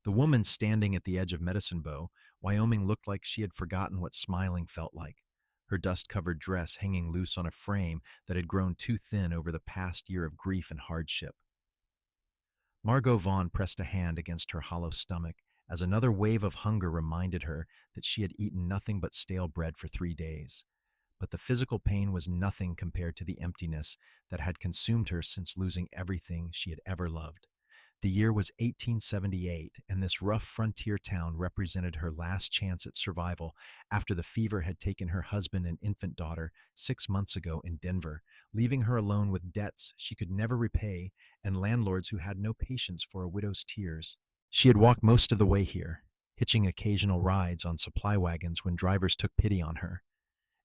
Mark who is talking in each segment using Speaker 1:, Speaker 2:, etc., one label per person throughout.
Speaker 1: The woman standing at the edge of Medicine Bow, Wyoming looked like she had forgotten what smiling felt like, her dust-covered dress hanging loose on a frame that had grown too thin over the past year of grief and hardship. Margot Vaughn pressed a hand against her hollow stomach as another wave of hunger reminded her that she had eaten nothing but stale bread for 3 days. But the physical pain was nothing compared to the emptiness that had consumed her since losing everything she had ever loved. The year was 1878, and this rough frontier town represented her last chance at survival after the fever had taken her husband and infant daughter 6 months ago in Denver, leaving her alone with debts she could never repay and landlords who had no patience for a widow's tears. She had walked most of the way here, hitching occasional rides on supply wagons when drivers took pity on her,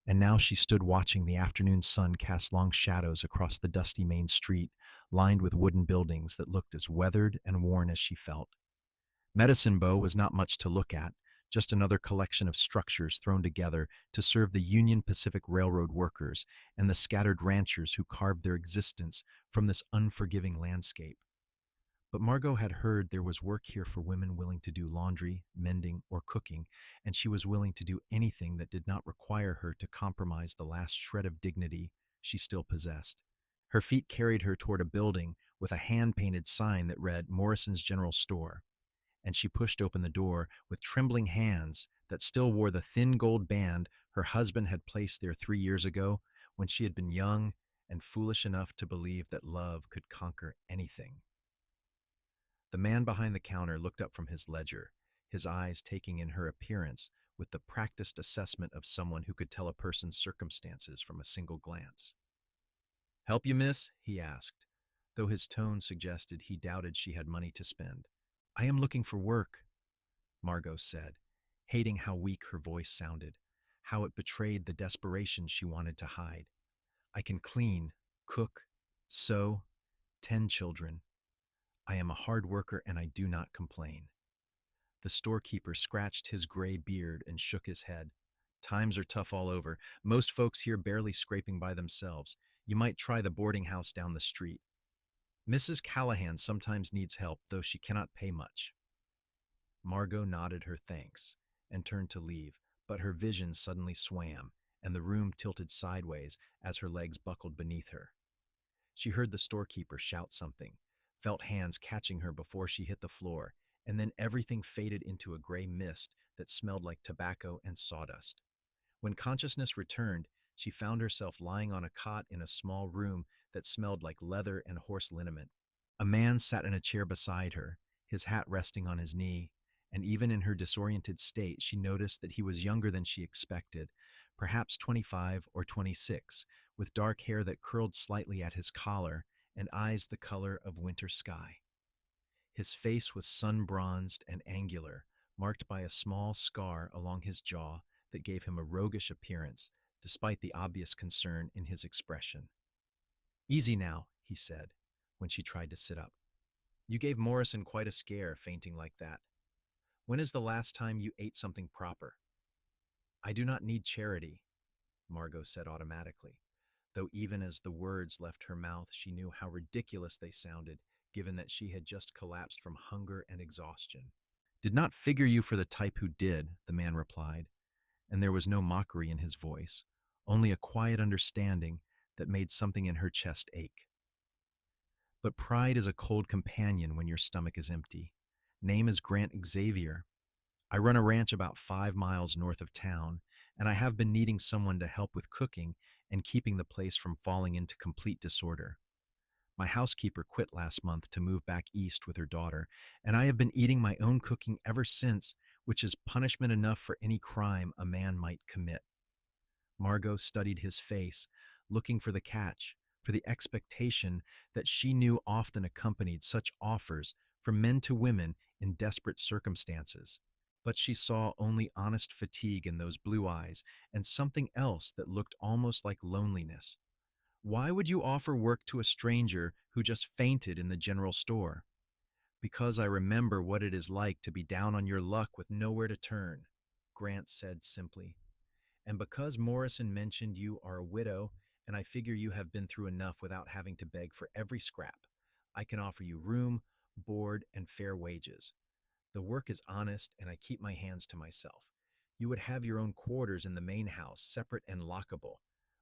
Speaker 1: and now she stood watching the afternoon sun cast long shadows across the dusty main street, lined with wooden buildings that looked as weathered and worn as she felt. Medicine Bow was not much to look at, just another collection of structures thrown together to serve the Union Pacific Railroad workers and the scattered ranchers who carved their existence from this unforgiving landscape. But Margot had heard there was work here for women willing to do laundry, mending, or cooking, and she was willing to do anything that did not require her to compromise the last shred of dignity she still possessed. Her feet carried her toward a building with a hand-painted sign that read Morrison's General Store, and she pushed open the door with trembling hands that still wore the thin gold band her husband had placed there 3 years ago when she had been young and foolish enough to believe that love could conquer anything. The man behind the counter looked up from his ledger, his eyes taking in her appearance with the practiced assessment of someone who could tell a person's circumstances from a single glance. "Help you, miss?" he asked, though his tone suggested he doubted she had money to spend. "I am looking for work," Margot said, hating how weak her voice sounded, how it betrayed the desperation she wanted to hide. "I can clean, cook, sew, tend children. I am a hard worker and I do not complain." The storekeeper scratched his gray beard and shook his head. "Times are tough all over. Most folks here barely scraping by themselves. You might try the boarding house down the street. Mrs. Callahan sometimes needs help, though she cannot pay much." Margot nodded her thanks and turned to leave, but her vision suddenly swam, and the room tilted sideways as her legs buckled beneath her. She heard the storekeeper shout something, felt hands catching her before she hit the floor, and then everything faded into a gray mist that smelled like tobacco and sawdust. When consciousness returned, she found herself lying on a cot in a small room that smelled like leather and horse liniment. A man sat in a chair beside her, his hat resting on his knee, and even in her disoriented state, she noticed that he was younger than she expected, perhaps 25 or 26, with dark hair that curled slightly at his collar and eyes the color of winter sky. His face was sun-bronzed and angular, marked by a small scar along his jaw that gave him a roguish appearance, despite the obvious concern in his expression. "Easy now," he said, when she tried to sit up. "You gave Morrison quite a scare, fainting like that. When is the last time you ate something proper?" "I do not need charity," Margot said automatically, though even as the words left her mouth, she knew how ridiculous they sounded, given that she had just collapsed from hunger and exhaustion. "Did not figure you for the type who did," the man replied, and there was no mockery in his voice, only a quiet understanding that made something in her chest ache. "But pride is a cold companion when your stomach is empty. Name is Grant Xavier. I run a ranch about 5 miles north of town, and I have been needing someone to help with cooking and keeping the place from falling into complete disorder. My housekeeper quit last month to move back east with her daughter, and I have been eating my own cooking ever since, which is punishment enough for any crime a man might commit." Margot studied his face, looking for the catch, for the expectation that she knew often accompanied such offers from men to women in desperate circumstances. But she saw only honest fatigue in those blue eyes and something else that looked almost like loneliness. "Why would you offer work to a stranger who just fainted in the general store?" "Because I remember what it is like to be down on your luck with nowhere to turn," Grant said simply. "And because Morrison mentioned you are a widow, and I figure you have been through enough without having to beg for every scrap, I can offer you room, board, and fair wages. The work is honest, and I keep my hands to myself. You would have your own quarters in the main house, separate and lockable.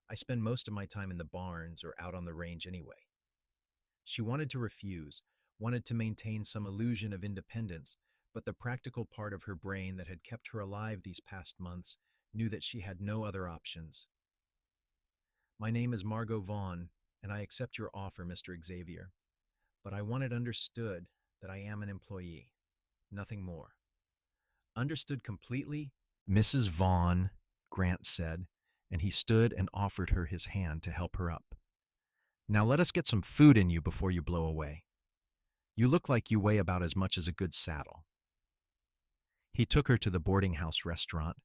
Speaker 1: I spend most of my time in the barns or out on the range anyway. She wanted to refuse, wanted to maintain some illusion of independence, but the practical part of her brain that had kept her alive these past months knew that she had no other options. My name is Margot Vaughn, and I accept your offer, Mr. Xavier, but I want it understood that I am an employee, nothing more. Understood completely? Mrs. Vaughn, Grant said, and he stood and offered her his hand to help her up. Now let us get some food in you before you blow away. You look like you weigh about as much as a good saddle. He took her to the boarding house restaurant,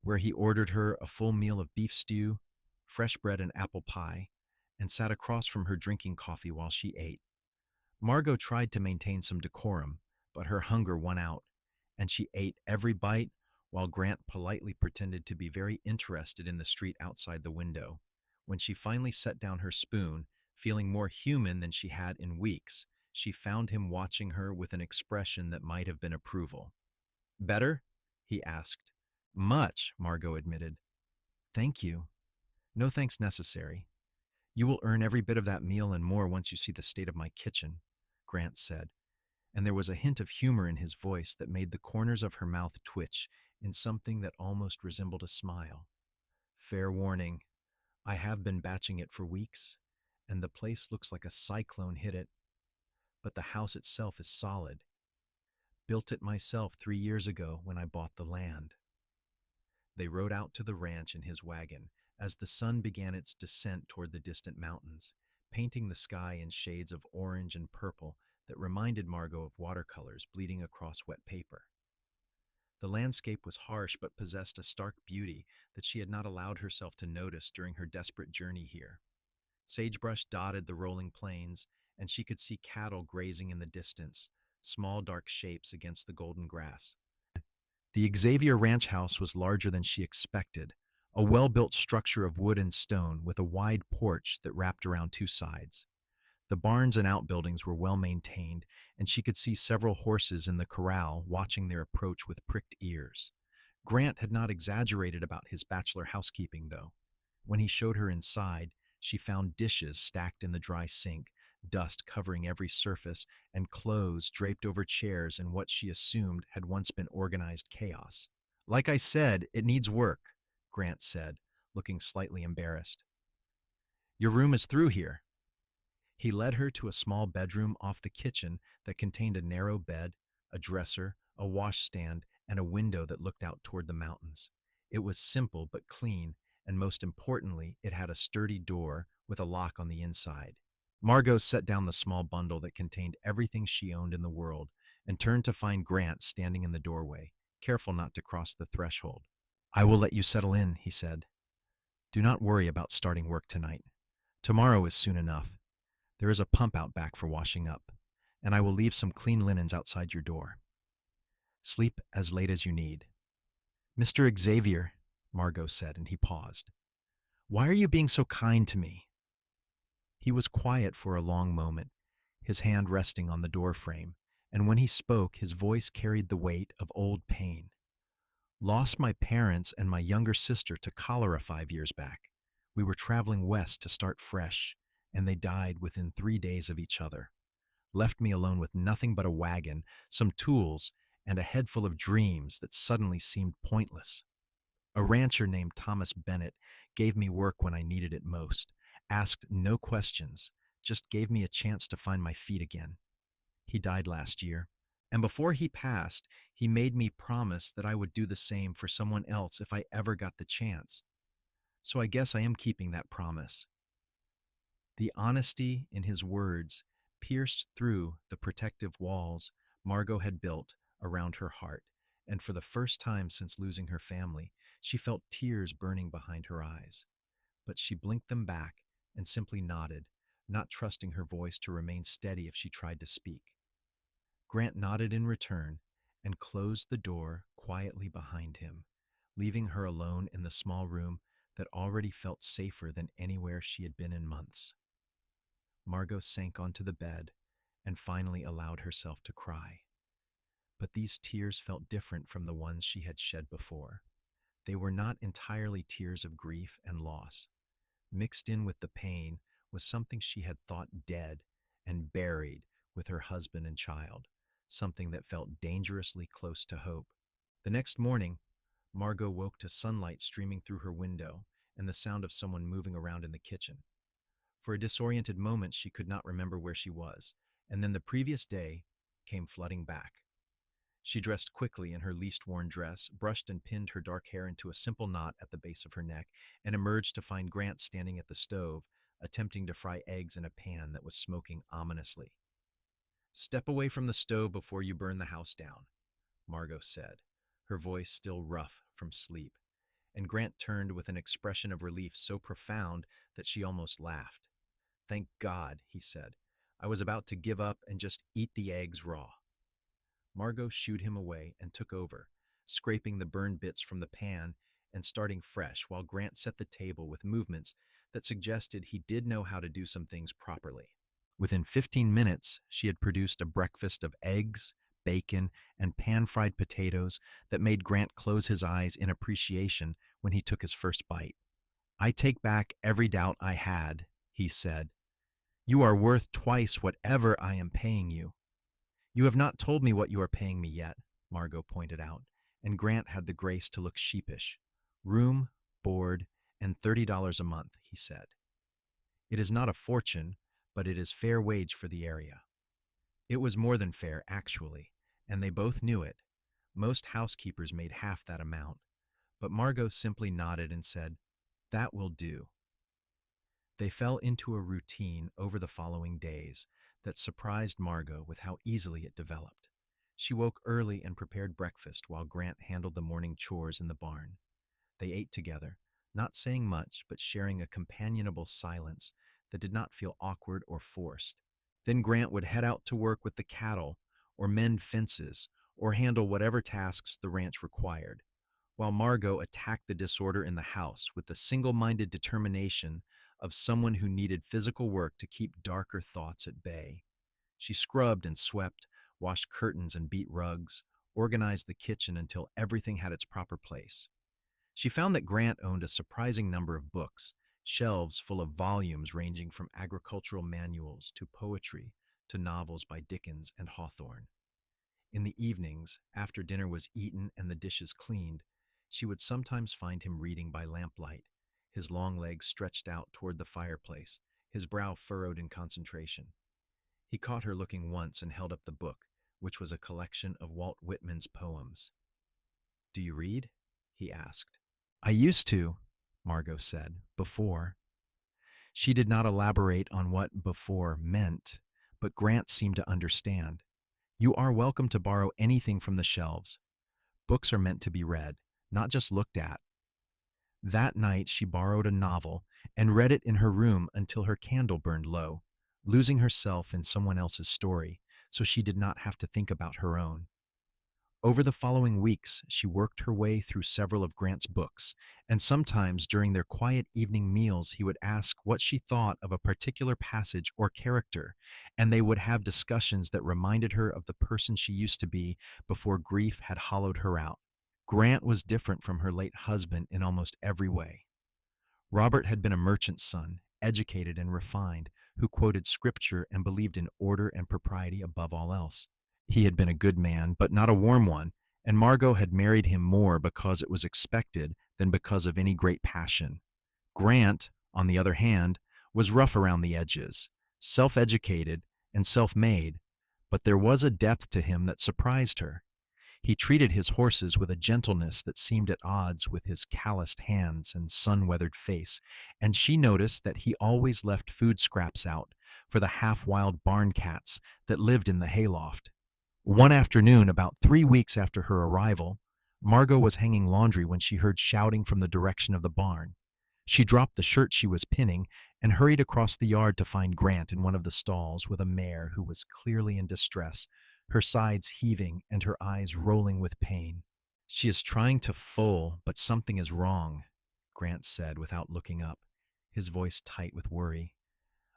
Speaker 1: where he ordered her a full meal of beef stew, fresh bread and apple pie, and sat across from her drinking coffee while she ate. Margot tried to maintain some decorum, but her hunger won out, and she ate every bite while Grant politely pretended to be very interested in the street outside the window. When she finally set down her spoon, feeling more human than she had in weeks, she found him watching her with an expression that might have been approval. Better? He asked. Much, Margot admitted. Thank you. No thanks necessary. You will earn every bit of that meal and more once you see the state of my kitchen, Grant said, and there was a hint of humor in his voice that made the corners of her mouth twitch in something that almost resembled a smile. Fair warning, I have been batching it for weeks, and the place looks like a cyclone hit it, but the house itself is solid. Built it myself 3 years ago when I bought the land. They rode out to the ranch in his wagon as the sun began its descent toward the distant mountains, painting the sky in shades of orange and purple that reminded Margot of watercolors bleeding across wet paper. The landscape was harsh but possessed a stark beauty that she had not allowed herself to notice during her desperate journey here. Sagebrush dotted the rolling plains, and she could see cattle grazing in the distance, small dark shapes against the golden grass. The Xavier ranch house was larger than she expected, a well-built structure of wood and stone with a wide porch that wrapped around two sides. The barns and outbuildings were well maintained, and she could see several horses in the corral watching their approach with pricked ears. Grant had not exaggerated about his bachelor housekeeping, though. When he showed her inside, she found dishes stacked in the dry sink, dust covering every surface, and clothes draped over chairs in what she assumed had once been organized chaos. Like I said, it needs work, Grant said, looking slightly embarrassed. Your room is through here. He led her to a small bedroom off the kitchen that contained a narrow bed, a dresser, a washstand, and a window that looked out toward the mountains. It was simple but clean, and most importantly, it had a sturdy door with a lock on the inside. Margot set down the small bundle that contained everything she owned in the world and turned to find Grant standing in the doorway, careful not to cross the threshold. I will let you settle in, he said. Do not worry about starting work tonight. Tomorrow is soon enough. There is a pump out back for washing up, and I will leave some clean linens outside your door. Sleep as late as you need. Mr. Xavier, Margot said, and he paused. Why are you being so kind to me? He was quiet for a long moment, his hand resting on the door frame, and when he spoke, his voice carried the weight of old pain. Lost my parents and my younger sister to cholera 5 years back. We were traveling west to start fresh, and they died within 3 days of each other. Left me alone with nothing but a wagon, some tools, and a head full of dreams that suddenly seemed pointless. A rancher named Thomas Bennett gave me work when I needed it most, asked no questions, just gave me a chance to find my feet again. He died last year, and before he passed, he made me promise that I would do the same for someone else if I ever got the chance. So I guess I am keeping that promise. The honesty in his words pierced through the protective walls Margot had built around her heart, and for the first time since losing her family, she felt tears burning behind her eyes. But she blinked them back and simply nodded, not trusting her voice to remain steady if she tried to speak. Grant nodded in return and closed the door quietly behind him, leaving her alone in the small room that already felt safer than anywhere she had been in months. Margot sank onto the bed and finally allowed herself to cry. But these tears felt different from the ones she had shed before. They were not entirely tears of grief and loss. Mixed in with the pain was something she had thought dead and buried with her husband and child, something that felt dangerously close to hope. The next morning, Margot woke to sunlight streaming through her window and the sound of someone moving around in the kitchen. For a disoriented moment, she could not remember where she was, and then the previous day came flooding back. She dressed quickly in her least worn dress, brushed and pinned her dark hair into a simple knot at the base of her neck, and emerged to find Grant standing at the stove, attempting to fry eggs in a pan that was smoking ominously. "Step away from the stove before you burn the house down," Margot said, her voice still rough from sleep, and Grant turned with an expression of relief so profound that she almost laughed. "Thank God," he said. "I was about to give up and just eat the eggs raw." Margot shooed him away and took over, scraping the burned bits from the pan and starting fresh while Grant set the table with movements that suggested he did know how to do some things properly. Within 15 minutes, she had produced a breakfast of eggs, bacon, and pan-fried potatoes that made Grant close his eyes in appreciation when he took his first bite. "I take back every doubt I had," he said. "You are worth twice whatever I am paying you." "You have not told me what you are paying me yet," Margot pointed out, and Grant had the grace to look sheepish. "Room, board, and $30 a month," he said. "It is not a fortune, but it is fair wage for the area." It was more than fair, actually, and they both knew it. Most housekeepers made half that amount, but Margot simply nodded and said, "That will do." They fell into a routine over the following days that surprised Margot with how easily it developed. She woke early and prepared breakfast while Grant handled the morning chores in the barn. They ate together, not saying much but sharing a companionable silence that did not feel awkward or forced. Then Grant would head out to work with the cattle, or mend fences, or handle whatever tasks the ranch required, while Margot attacked the disorder in the house with the single-minded determination of someone who needed physical work to keep darker thoughts at bay. She scrubbed and swept, washed curtains and beat rugs, organized the kitchen until everything had its proper place. She found that Grant owned a surprising number of books, shelves full of volumes ranging from agricultural manuals to poetry to novels by Dickens and Hawthorne. In the evenings, after dinner was eaten and the dishes cleaned, she would sometimes find him reading by lamplight, his long legs stretched out toward the fireplace, his brow furrowed in concentration. He caught her looking once and held up the book, which was a collection of Walt Whitman's poems. "Do you read?" he asked. "I used to," Margot said, "before." She did not elaborate on what before meant, but Grant seemed to understand. "You are welcome to borrow anything from the shelves. Books are meant to be read, not just looked at." That night she borrowed a novel and read it in her room until her candle burned low, losing herself in someone else's story, so she did not have to think about her own. Over the following weeks, she worked her way through several of Grant's books, and sometimes during their quiet evening meals he would ask what she thought of a particular passage or character, and they would have discussions that reminded her of the person she used to be before grief had hollowed her out. Grant was different from her late husband in almost every way. Robert had been a merchant's son, educated and refined, who quoted scripture and believed in order and propriety above all else. He had been a good man, but not a warm one, and Margot had married him more because it was expected than because of any great passion. Grant, on the other hand, was rough around the edges, self-educated and self-made, but there was a depth to him that surprised her. He treated his horses with a gentleness that seemed at odds with his calloused hands and sun-weathered face, and she noticed that he always left food scraps out for the half-wild barn cats that lived in the hayloft. One afternoon, about 3 weeks after her arrival, Margot was hanging laundry when she heard shouting from the direction of the barn. She dropped the shirt she was pinning and hurried across the yard to find Grant in one of the stalls with a mare who was clearly in distress, her sides heaving and her eyes rolling with pain. "She is trying to foal, but something is wrong," Grant said without looking up, his voice tight with worry.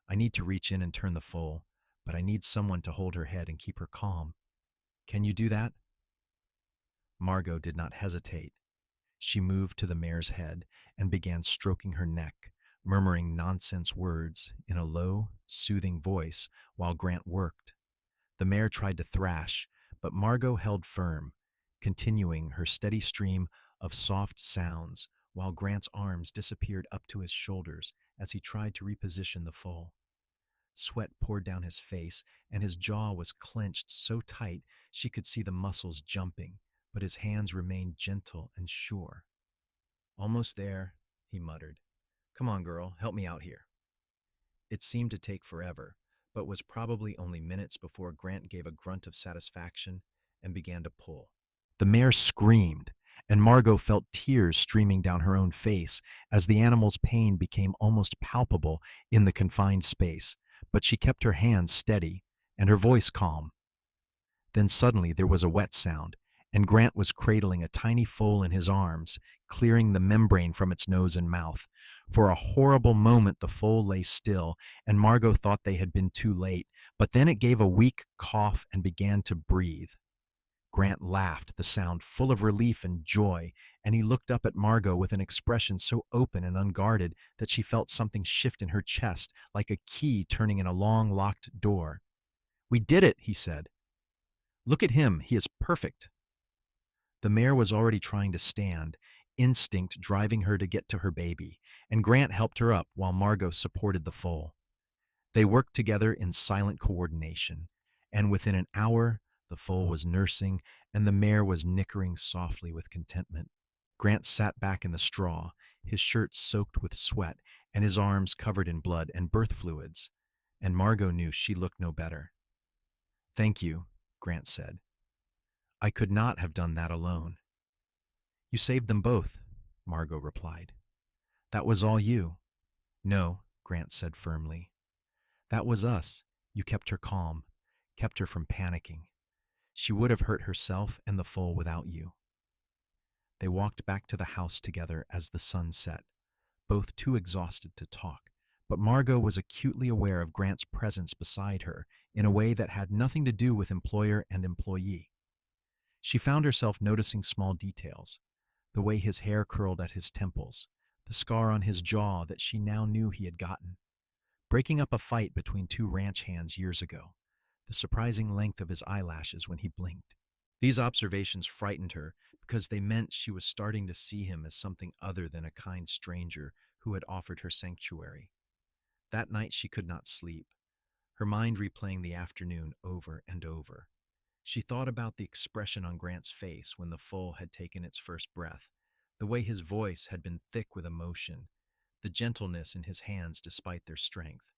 Speaker 1: "I need to reach in and turn the foal, but I need someone to hold her head and keep her calm. Can you do that?" Margot did not hesitate. She moved to the mare's head and began stroking her neck, murmuring nonsense words in a low, soothing voice while Grant worked. The mare tried to thrash, but Margot held firm, continuing her steady stream of soft sounds while Grant's arms disappeared up to his shoulders as he tried to reposition the foal. Sweat poured down his face, and his jaw was clenched so tight she could see the muscles jumping, but his hands remained gentle and sure. "Almost there," he muttered. "Come on, girl, help me out here." It seemed to take forever, but was probably only minutes before Grant gave a grunt of satisfaction and began to pull. The mare screamed, and Margot felt tears streaming down her own face as the animal's pain became almost palpable in the confined space, but she kept her hands steady and her voice calm. Then suddenly there was a wet sound, and Grant was cradling a tiny foal in his arms, clearing the membrane from its nose and mouth. For a horrible moment the foal lay still, and Margot thought they had been too late, but then it gave a weak cough and began to breathe. Grant laughed, the sound full of relief and joy, and he looked up at Margot with an expression so open and unguarded that she felt something shift in her chest, like a key turning in a long locked door. "We did it," he said. "Look at him, he is perfect." The mare was already trying to stand, instinct driving her to get to her baby, and Grant helped her up while Margot supported the foal. They worked together in silent coordination, and within an hour the foal was nursing and the mare was nickering softly with contentment. Grant sat back in the straw, his shirt soaked with sweat and his arms covered in blood and birth fluids, and Margot knew she looked no better. "Thank you," Grant said. "I could not have done that alone." "You saved them both," Margot replied. "That was all you." "No," Grant said firmly. "That was us. You kept her calm, kept her from panicking. She would have hurt herself and the foal without you." They walked back to the house together as the sun set, both too exhausted to talk, but Margot was acutely aware of Grant's presence beside her in a way that had nothing to do with employer and employee. She found herself noticing small details, the way his hair curled at his temples, the scar on his jaw that she now knew he had gotten, breaking up a fight between two ranch hands years ago, the surprising length of his eyelashes when he blinked. These observations frightened her because they meant she was starting to see him as something other than a kind stranger who had offered her sanctuary. That night she could not sleep, her mind replaying the afternoon over and over. She thought about the expression on Grant's face when the foal had taken its first breath, the way his voice had been thick with emotion, the gentleness in his hands despite their strength.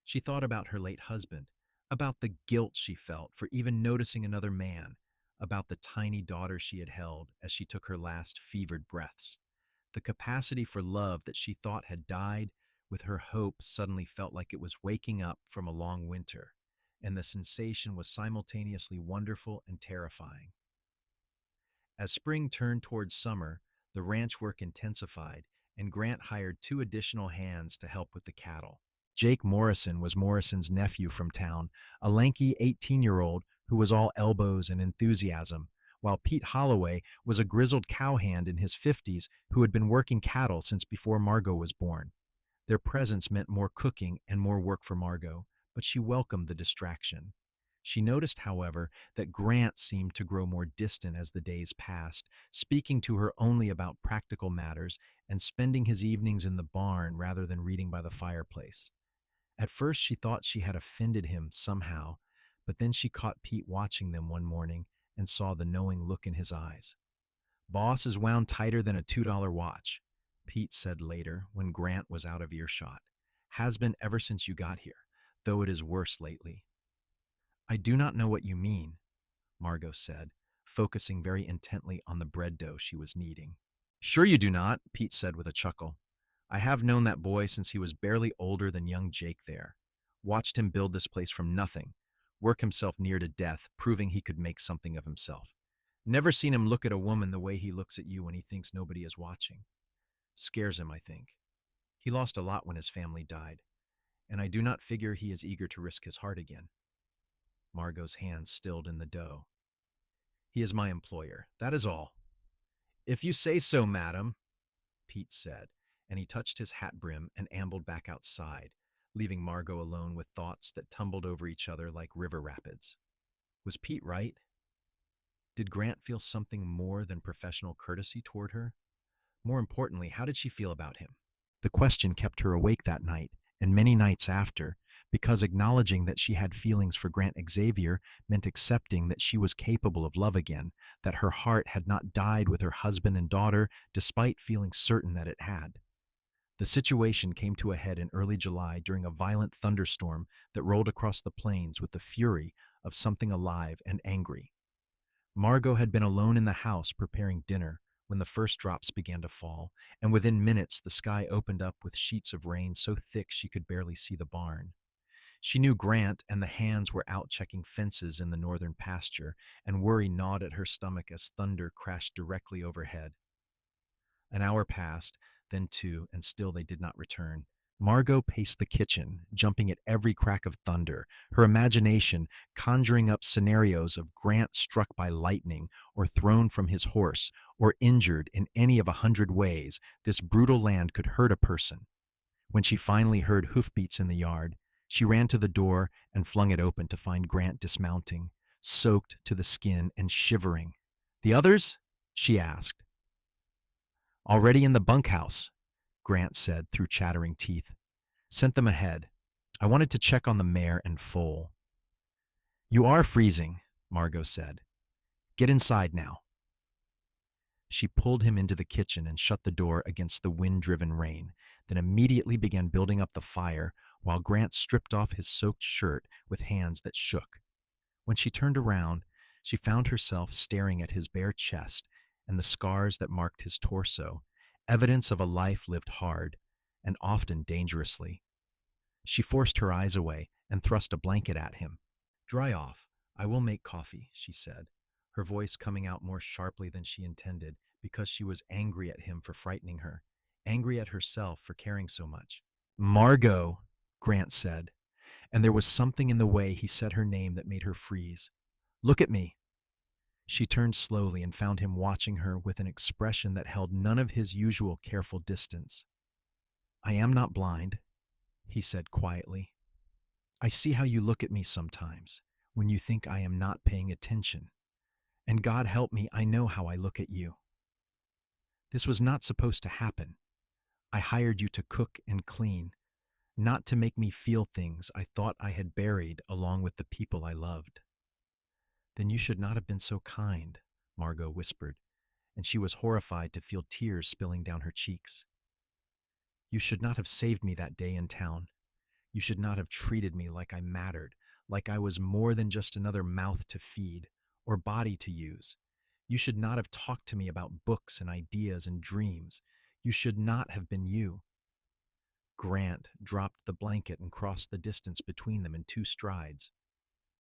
Speaker 1: She thought about her late husband, about the guilt she felt for even noticing another man, about the tiny daughter she had held as she took her last fevered breaths. The capacity for love that she thought had died with her hope suddenly felt like it was waking up from a long winter, and the sensation was simultaneously wonderful and terrifying. As spring turned towards summer, the ranch work intensified, and Grant hired 2 additional hands to help with the cattle. Jake Morrison was Morrison's nephew from town, a lanky 18-year-old who was all elbows and enthusiasm, while Pete Holloway was a grizzled cowhand in his 50s who had been working cattle since before Margot was born. Their presence meant more cooking and more work for Margot, but she welcomed the distraction. She noticed, however, that Grant seemed to grow more distant as the days passed, speaking to her only about practical matters and spending his evenings in the barn rather than reading by the fireplace. At first she thought she had offended him somehow, but then she caught Pete watching them one morning and saw the knowing look in his eyes. "Boss is wound tighter than a $2 watch," Pete said later when Grant was out of earshot. "Has been ever since you got here, though it is worse lately." "I do not know what you mean," Margot said, focusing very intently on the bread dough she was kneading. "Sure you do not," Pete said with a chuckle. "I have known that boy since he was barely older than young Jake there. Watched him build this place from nothing, work himself near to death, proving he could make something of himself. Never seen him look at a woman the way he looks at you when he thinks nobody is watching. Scares him, I think. He lost a lot when his family died, and I do not figure he is eager to risk his heart again." Margot's hands stilled in the dough. He is my employer. That is all. If you say so, madam, Pete said, and he touched his hat brim and ambled back outside, leaving Margot alone with thoughts that tumbled over each other like river rapids. Was Pete right? Did Grant feel something more than professional courtesy toward her? More importantly, how did she feel about him? The question kept her awake that night, and many nights after, because acknowledging that she had feelings for Grant Xavier meant accepting that she was capable of love again, that her heart had not died with her husband and daughter, despite feeling certain that it had. The situation came to a head in early July during a violent thunderstorm that rolled across the plains with the fury of something alive and angry. Margot had been alone in the house preparing dinner when the first drops began to fall, and within minutes the sky opened up with sheets of rain so thick she could barely see the barn. She knew Grant and the hands were out checking fences in the northern pasture, and worry gnawed at her stomach as thunder crashed directly overhead. An hour passed, then two, and still they did not return. Margot paced the kitchen, jumping at every crack of thunder, her imagination conjuring up scenarios of Grant struck by lightning, or thrown from his horse, or injured in any of 100 ways this brutal land could hurt a person. When she finally heard hoofbeats in the yard, she ran to the door and flung it open to find Grant dismounting, soaked to the skin and shivering. "The others?" she asked. "Already in the bunkhouse," Grant said through chattering teeth. "Sent them ahead. I wanted to check on the mare and foal." "You are freezing," Margot said. "Get inside now." She pulled him into the kitchen and shut the door against the wind-driven rain, then immediately began building up the fire while Grant stripped off his soaked shirt with hands that shook. When she turned around, she found herself staring at his bare chest and the scars that marked his torso, evidence of a life lived hard and often dangerously. She forced her eyes away and thrust a blanket at him. "Dry off. I will make coffee," she said, her voice coming out more sharply than she intended because she was angry at him for frightening her, angry at herself for caring so much. "Margot," Grant said, and there was something in the way he said her name that made her freeze. "Look at me." She turned slowly and found him watching her with an expression that held none of his usual careful distance. "I am not blind," he said quietly. "I see how you look at me sometimes, when you think I am not paying attention. And God help me, I know how I look at you. This was not supposed to happen. I hired you to cook and clean, not to make me feel things I thought I had buried along with the people I loved." "Then you should not have been so kind," Margot whispered, and she was horrified to feel tears spilling down her cheeks. "You should not have saved me that day in town. You should not have treated me like I mattered, like I was more than just another mouth to feed or body to use. You should not have talked to me about books and ideas and dreams. You should not have been you." Grant dropped the blanket and crossed the distance between them in 2 strides.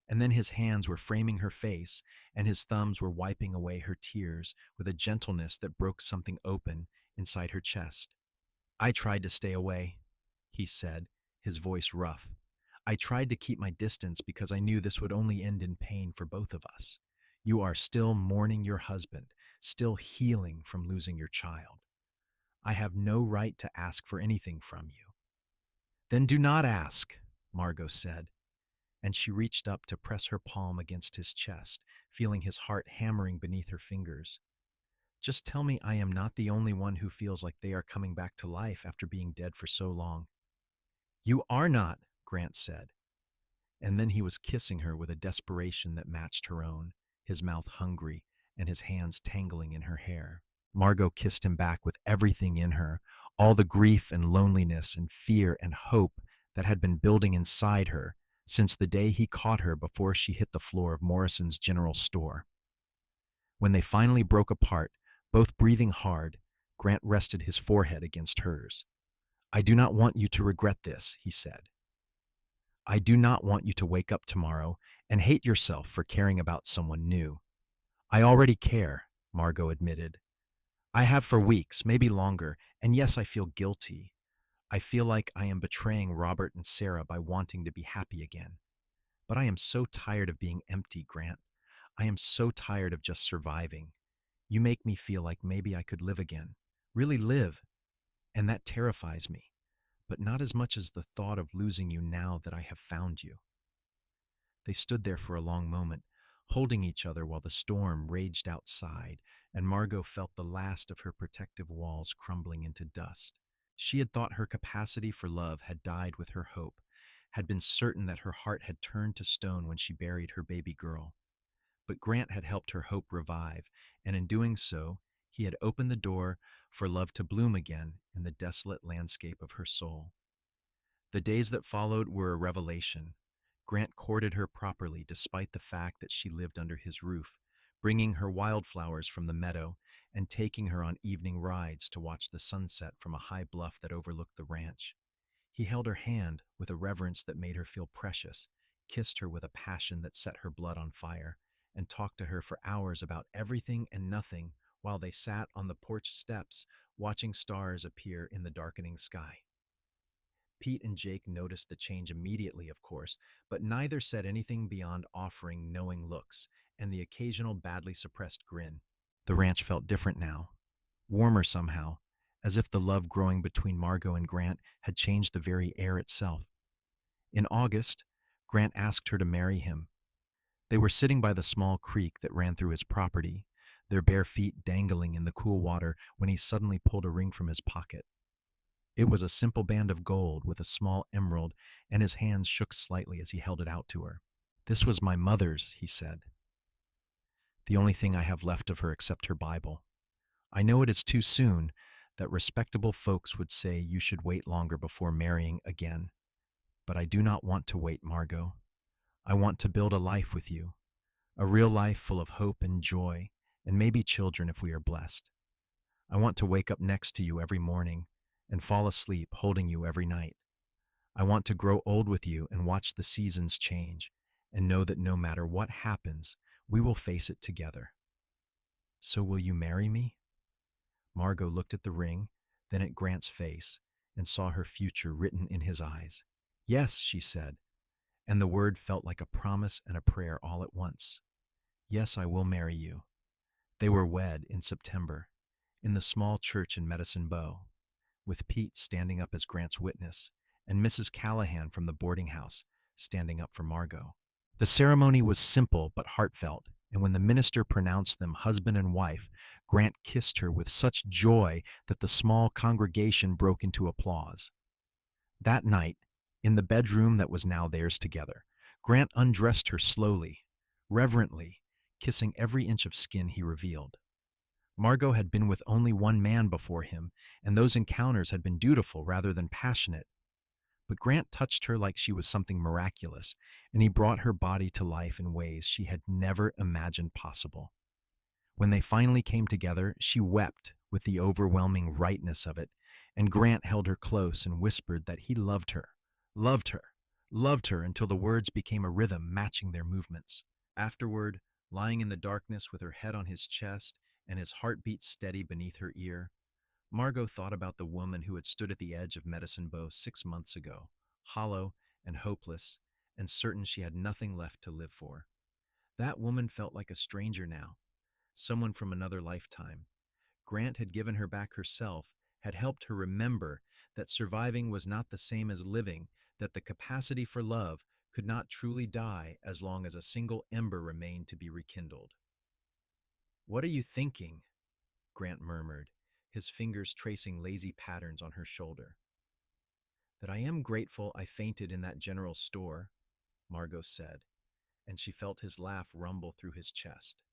Speaker 1: And then his hands were framing her face, and his thumbs were wiping away her tears with a gentleness that broke something open inside her chest. "I tried to stay away," he said, his voice rough. "I tried to keep my distance because I knew this would only end in pain for both of us. You are still mourning your husband, still healing from losing your child. I have no right to ask for anything from you." "Then do not ask," Margot said, and she reached up to press her palm against his chest, feeling his heart hammering beneath her fingers. "Just tell me I am not the only one who feels like they are coming back to life after being dead for so long." "You are not," Grant said. And then he was kissing her with a desperation that matched her own, his mouth hungry and his hands tangling in her hair. Margot kissed him back with everything in her, all the grief and loneliness and fear and hope that had been building inside her since the day he caught her before she hit the floor of Morrison's general store. When they finally broke apart, both breathing hard, Grant rested his forehead against hers. "I do not want you to regret this," he said. "I do not want you to wake up tomorrow and hate yourself for caring about someone new." "I already care," Margot admitted. "I have for weeks, maybe longer, and yes, I feel guilty. I feel like I am betraying Robert and Sarah by wanting to be happy again. But I am so tired of being empty, Grant. I am so tired of just surviving. You make me feel like maybe I could live again. Really live. And that terrifies me, but not as much as the thought of losing you now that I have found you." They stood there for a long moment, holding each other while the storm raged outside, and Margot felt the last of her protective walls crumbling into dust. She had thought her capacity for love had died with her hope, had been certain that her heart had turned to stone when she buried her baby girl. But Grant had helped her hope revive, and in doing so, he had opened the door for love to bloom again in the desolate landscape of her soul. The days that followed were a revelation. Grant courted her properly despite the fact that she lived under his roof, bringing her wildflowers from the meadow and taking her on evening rides to watch the sunset from a high bluff that overlooked the ranch. He held her hand with a reverence that made her feel precious, kissed her with a passion that set her blood on fire, and talked to her for hours about everything and nothing while they sat on the porch steps watching stars appear in the darkening sky. Pete and Jake noticed the change immediately, of course, but neither said anything beyond offering knowing looks and the occasional badly suppressed grin. The ranch felt different now, warmer somehow, as if the love growing between Margot and Grant had changed the very air itself. In August, Grant asked her to marry him. They were sitting by the small creek that ran through his property, their bare feet dangling in the cool water when he suddenly pulled a ring from his pocket. It was a simple band of gold with a small emerald, and his hands shook slightly as he held it out to her. "This was my mother's," he said. "The only thing I have left of her except her Bible. I know it is too soon, that respectable folks would say you should wait longer before marrying again. But I do not want to wait, Margot. I want to build a life with you, a real life full of hope and joy, and maybe children if we are blessed. I want to wake up next to you every morning and fall asleep holding you every night. I want to grow old with you and watch the seasons change and know that no matter what happens, we will face it together. So will you marry me?" Margot looked at the ring, then at Grant's face, and saw her future written in his eyes. "Yes," she said, and the word felt like a promise and a prayer all at once. "Yes, I will marry you." They were wed in September, in the small church in Medicine Bow, with Pete standing up as Grant's witness, and Mrs. Callahan from the boarding house standing up for Margot. The ceremony was simple but heartfelt, and when the minister pronounced them husband and wife, Grant kissed her with such joy that the small congregation broke into applause. That night, in the bedroom that was now theirs together, Grant undressed her slowly, reverently, kissing every inch of skin he revealed. Margot had been with only one man before him, and those encounters had been dutiful rather than passionate. But Grant touched her like she was something miraculous, and he brought her body to life in ways she had never imagined possible. When they finally came together, she wept with the overwhelming rightness of it, and Grant held her close and whispered that he loved her, loved her, loved her until the words became a rhythm matching their movements. Afterward, lying in the darkness with her head on his chest and his heartbeat steady beneath her ear, Margot thought about the woman who had stood at the edge of Medicine Bow 6 months ago, hollow and hopeless, and certain she had nothing left to live for. That woman felt like a stranger now, someone from another lifetime. Grant had given her back herself, had helped her remember that surviving was not the same as living, that the capacity for love could not truly die as long as a single ember remained to be rekindled. "What are you thinking?" Grant murmured, his fingers tracing lazy patterns on her shoulder. "That I am grateful I fainted in that general store," Margot said, and she felt his laugh rumble through his chest.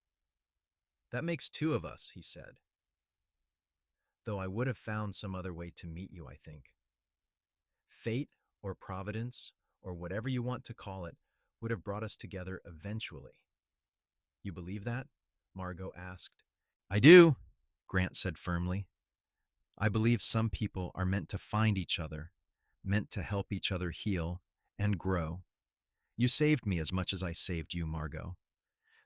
Speaker 1: "That makes two of us," he said. "Though I would have found some other way to meet you, I think. Fate or providence, or whatever you want to call it, would have brought us together eventually." "You believe that?" Margot asked. "I do," Grant said firmly. "I believe some people are meant to find each other, meant to help each other heal and grow. You saved me as much as I saved you, Margot.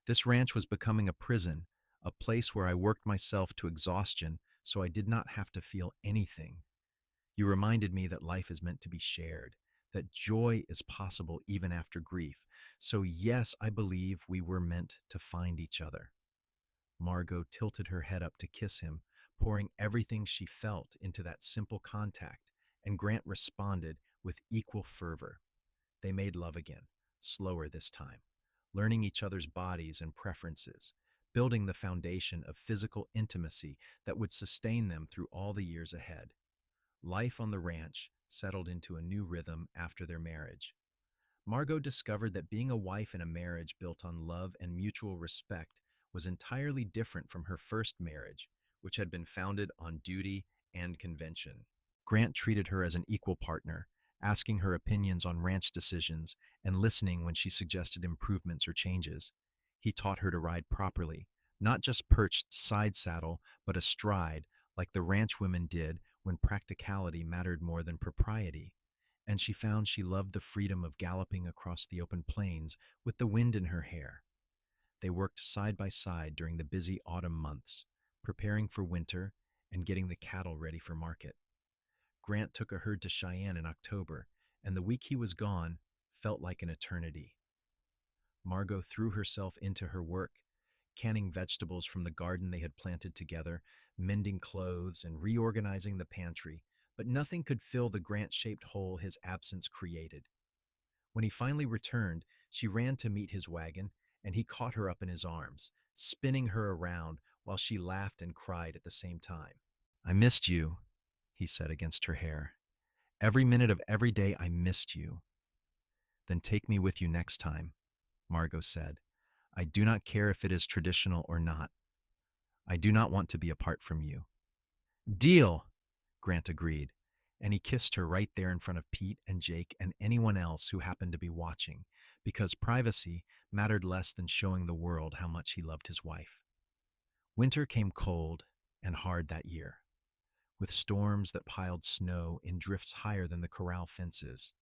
Speaker 1: This ranch was becoming a prison, a place where I worked myself to exhaustion so I did not have to feel anything. You reminded me that life is meant to be shared, that joy is possible even after grief. So, yes, I believe we were meant to find each other. Margot tilted her head up to kiss him, pouring everything she felt into that simple contact, and Grant responded with equal fervor. They made love again, slower this time, learning each other's bodies and preferences, building the foundation of physical intimacy that would sustain them through all the years ahead. Life on the ranch settled into a new rhythm after their marriage. Margot discovered that being a wife in a marriage built on love and mutual respect was entirely different from her first marriage, which had been founded on duty and convention. Grant treated her as an equal partner, asking her opinions on ranch decisions and listening when she suggested improvements or changes. He taught her to ride properly, not just perched side saddle, but astride, like the ranch women did when practicality mattered more than propriety. And she found she loved the freedom of galloping across the open plains with the wind in her hair. They worked side by side during the busy autumn months, preparing for winter and getting the cattle ready for market. Grant took a herd to Cheyenne in October, and the week he was gone felt like an eternity. Margot threw herself into her work, canning vegetables from the garden they had planted together, mending clothes, and reorganizing the pantry, but nothing could fill the Grant-shaped hole his absence created. When he finally returned, she ran to meet his wagon, and he caught her up in his arms, spinning her around while she laughed and cried at the same time. "I missed you," he said against her hair. "Every minute of every day I missed you." "Then take me with you next time," Margot said. "I do not care if it is traditional or not. I do not want to be apart from you." "Deal," Grant agreed, and he kissed her right there in front of Pete and Jake and anyone else who happened to be watching, because privacy mattered less than showing the world how much he loved his wife. Winter came cold and hard that year, with storms that piled snow in drifts higher than the corral fences.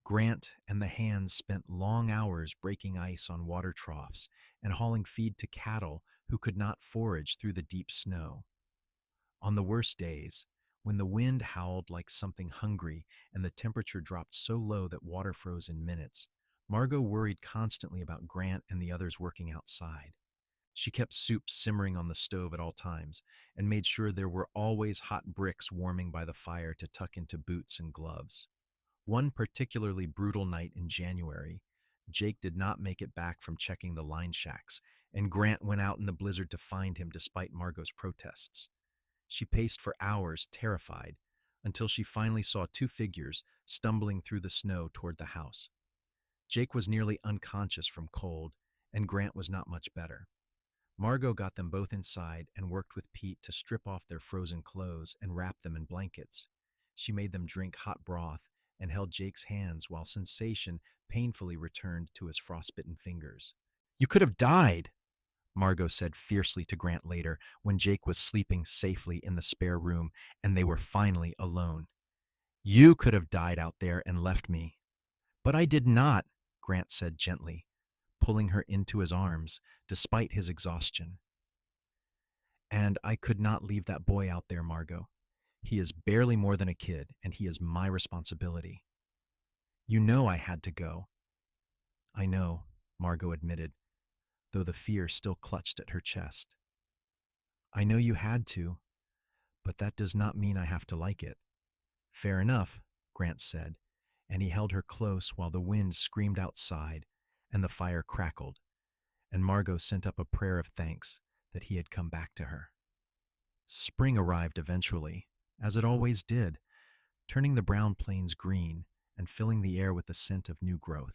Speaker 1: Grant and the hands spent long hours breaking ice on water troughs and hauling feed to cattle who could not forage through the deep snow. On the worst days, when the wind howled like something hungry and the temperature dropped so low that water froze in minutes, Margot worried constantly about Grant and the others working outside. She kept soup simmering on the stove at all times and made sure there were always hot bricks warming by the fire to tuck into boots and gloves. One particularly brutal night in January, Jake did not make it back from checking the line shacks, and Grant went out in the blizzard to find him despite Margot's protests. She paced for hours, terrified, until she finally saw two figures stumbling through the snow toward the house. Jake was nearly unconscious from cold, and Grant was not much better. Margot got them both inside and worked with Pete to strip off their frozen clothes and wrap them in blankets. She made them drink hot broth and held Jake's hands while sensation painfully returned to his frostbitten fingers. "You could have died," Margot said fiercely to Grant later when Jake was sleeping safely in the spare room and they were finally alone. "You could have died out there and left me." "But I did not," Grant said gently, pulling her into his arms despite his exhaustion. "And I could not leave that boy out there, Margot. He is barely more than a kid, and he is my responsibility." "You know I had to go." "I know," Margot admitted, though the fear still clutched at her chest. "I know you had to, but that does not mean I have to like it." "Fair enough," Grant said, and he held her close while the wind screamed outside and the fire crackled, and Margot sent up a prayer of thanks that he had come back to her. Spring arrived eventually, as it always did, turning the brown plains green and filling the air with the scent of new growth.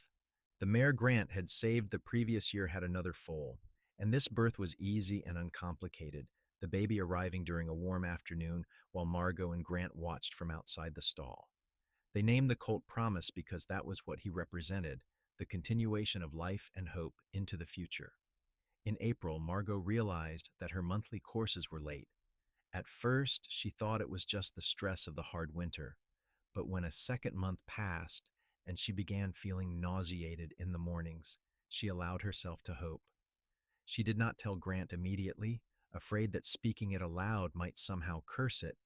Speaker 1: The mare Grant had saved the previous year had another foal, and this birth was easy and uncomplicated, the baby arriving during a warm afternoon while Margot and Grant watched from outside the stall. They named the colt Promise because that was what he represented, the continuation of life and hope into the future. In April, Margot realized that her monthly courses were late. At first, she thought it was just the stress of the hard winter, but when a second month passed and she began feeling nauseated in the mornings, she allowed herself to hope. She did not tell Grant immediately, afraid that speaking it aloud might somehow curse it,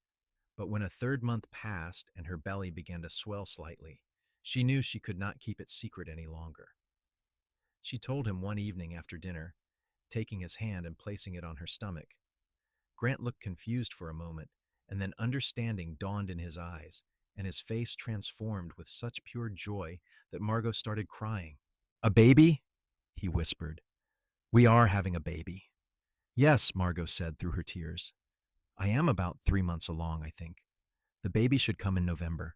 Speaker 1: but when a third month passed and her belly began to swell slightly, She knew she could not keep it secret any longer. She told him one evening after dinner, taking his hand and placing it on her stomach. Grant looked confused for a moment, and then understanding dawned in his eyes, and his face transformed with such pure joy that Margot started crying. "A baby?" he whispered. "We are having a baby." "Yes," Margot said through her tears. "I am about 3 months along, I think. The baby should come in November."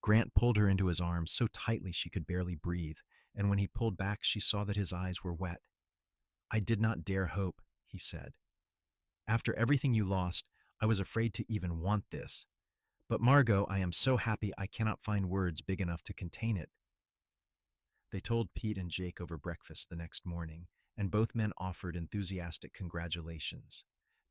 Speaker 1: Grant pulled her into his arms so tightly she could barely breathe, and when he pulled back, she saw that his eyes were wet. "I did not dare hope," he said. "After everything you lost, I was afraid to even want this. But Margot, I am so happy I cannot find words big enough to contain it." They told Pete and Jake over breakfast the next morning, and both men offered enthusiastic congratulations.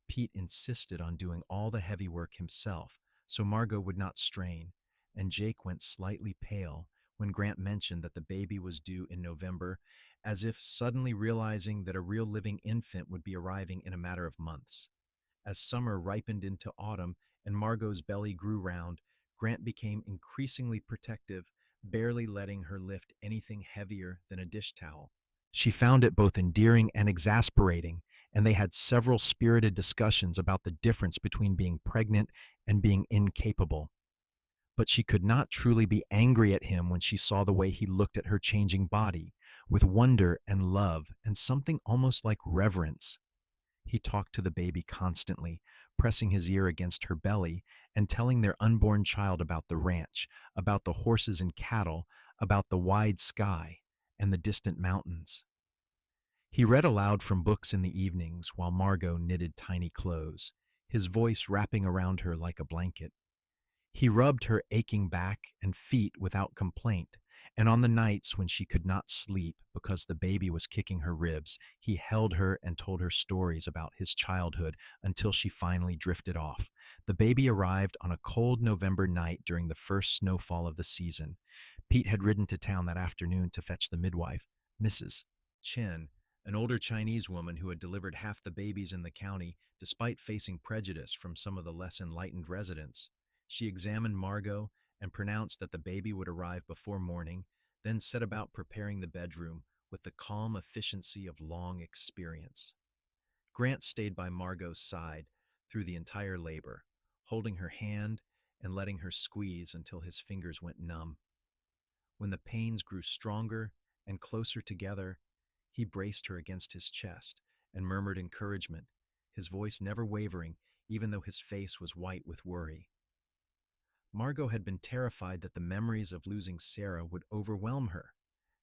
Speaker 1: Pete insisted on doing all the heavy work himself, so Margot would not strain, and Jake went slightly pale when Grant mentioned that the baby was due in November, as if suddenly realizing that a real living infant would be arriving in a matter of months. As summer ripened into autumn and Margot's belly grew round, Grant became increasingly protective, barely letting her lift anything heavier than a dish towel. She found it both endearing and exasperating, and they had several spirited discussions about the difference between being pregnant and being incapable. But she could not truly be angry at him when she saw the way he looked at her changing body, with wonder and love and something almost like reverence. He talked to the baby constantly, pressing his ear against her belly and telling their unborn child about the ranch, about the horses and cattle, about the wide sky and the distant mountains. He read aloud from books in the evenings while Margot knitted tiny clothes, his voice wrapping around her like a blanket. He rubbed her aching back and feet without complaint, and on the nights when she could not sleep because the baby was kicking her ribs, he held her and told her stories about his childhood until she finally drifted off. The baby arrived on a cold November night during the first snowfall of the season. Pete had ridden to town that afternoon to fetch the midwife, Mrs. Chen, an older Chinese woman who had delivered half the babies in the county despite facing prejudice from some of the less enlightened residents. She examined Margot and pronounced that the baby would arrive before morning, then set about preparing the bedroom with the calm efficiency of long experience. Grant stayed by Margot's side through the entire labor, holding her hand and letting her squeeze until his fingers went numb. When the pains grew stronger and closer together, he braced her against his chest and murmured encouragement, his voice never wavering, even though his face was white with worry. Margot had been terrified that the memories of losing Sarah would overwhelm her,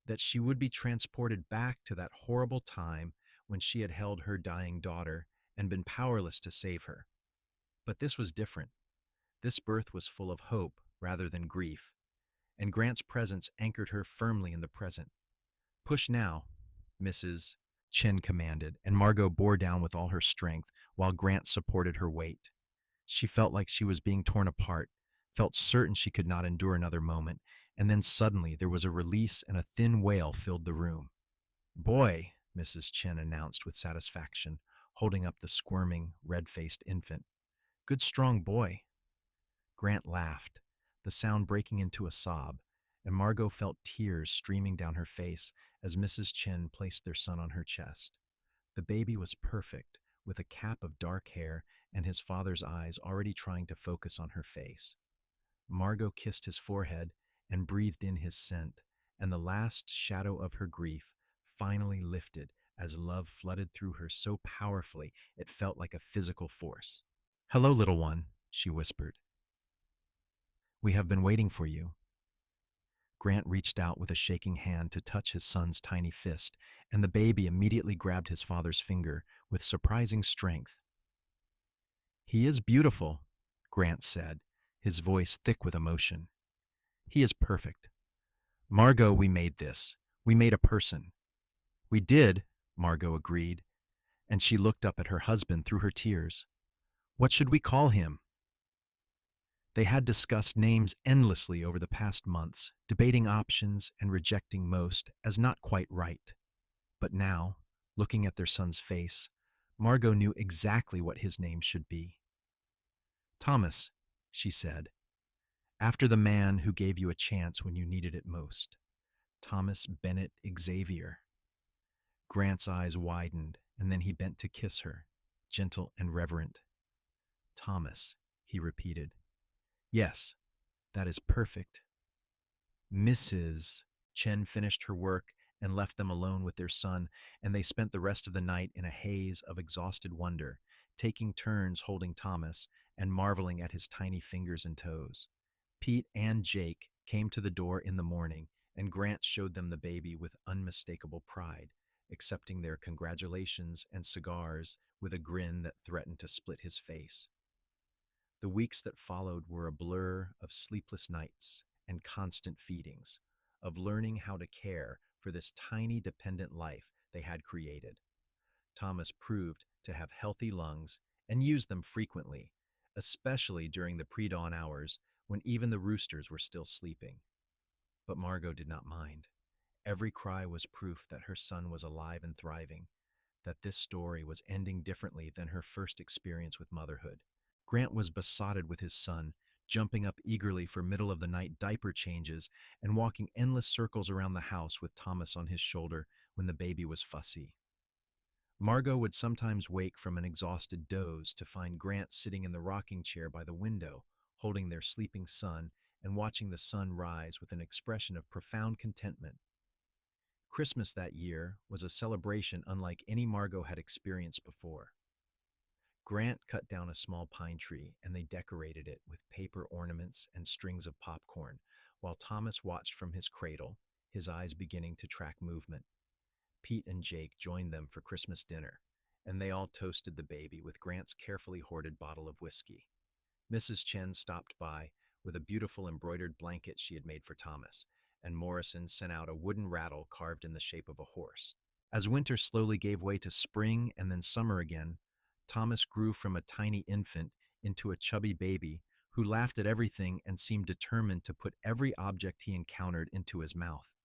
Speaker 1: that she would be transported back to that horrible time when she had held her dying daughter and been powerless to save her. But this was different. This birth was full of hope rather than grief, and Grant's presence anchored her firmly in the present. "Push now," Mrs. Chen commanded, and Margot bore down with all her strength while Grant supported her weight. She felt like she was being torn apart, felt certain she could not endure another moment, and then suddenly there was a release and a thin wail filled the room. "Boy," Mrs. Chen announced with satisfaction, holding up the squirming, red-faced infant. "Good strong boy." Grant laughed, the sound breaking into a sob, and Margot felt tears streaming down her face as Mrs. Chen placed their son on her chest. The baby was perfect, with a cap of dark hair and his father's eyes already trying to focus on her face. Margot kissed his forehead and breathed in his scent, and the last shadow of her grief finally lifted as love flooded through her so powerfully it felt like a physical force. "Hello, little one," she whispered. "We have been waiting for you." Grant reached out with a shaking hand to touch his son's tiny fist, and the baby immediately grabbed his father's finger with surprising strength. "He is beautiful," Grant said, his voice thick with emotion. "He is perfect. Margot, we made this. We made a person." "We did," Margot agreed, and she looked up at her husband through her tears. "What should we call him?" They had discussed names endlessly over the past months, debating options and rejecting most as not quite right. But now, looking at their son's face, Margot knew exactly what his name should be. "Thomas," she said, After the man who gave you a chance when you needed it most. Thomas Bennett Xavier. Grant's eyes widened, and then he bent to kiss her, gentle and reverent. Thomas, he repeated. Yes, that is perfect. Mrs. Chen finished her work and left them alone with their son, and they spent the rest of the night in a haze of exhausted wonder, taking turns holding Thomas and marveling at his tiny fingers and toes. Pete and Jake came to the door in the morning, and Grant showed them the baby with unmistakable pride, accepting their congratulations and cigars with a grin that threatened to split his face. The weeks that followed were a blur of sleepless nights and constant feedings, of learning how to care for this tiny dependent life they had created. Thomas proved to have healthy lungs and used them frequently, especially during the pre-dawn hours when even the roosters were still sleeping. But Margot did not mind. Every cry was proof that her son was alive and thriving, that this story was ending differently than her first experience with motherhood. Grant was besotted with his son, jumping up eagerly for middle-of-the-night diaper changes and walking endless circles around the house with Thomas on his shoulder when the baby was fussy. Margot would sometimes wake from an exhausted doze to find Grant sitting in the rocking chair by the window, holding their sleeping son and watching the sun rise with an expression of profound contentment. Christmas that year was a celebration unlike any Margot had experienced before. Grant cut down a small pine tree and they decorated it with paper ornaments and strings of popcorn, while Thomas watched from his cradle, his eyes beginning to track movement. Pete and Jake joined them for Christmas dinner, and they all toasted the baby with Grant's carefully hoarded bottle of whiskey. Mrs. Chen stopped by with a beautiful embroidered blanket she had made for Thomas, and Morrison sent out a wooden rattle carved in the shape of a horse. As winter slowly gave way to spring and then summer again, Thomas grew from a tiny infant into a chubby baby who laughed at everything and seemed determined to put every object he encountered into his mouth.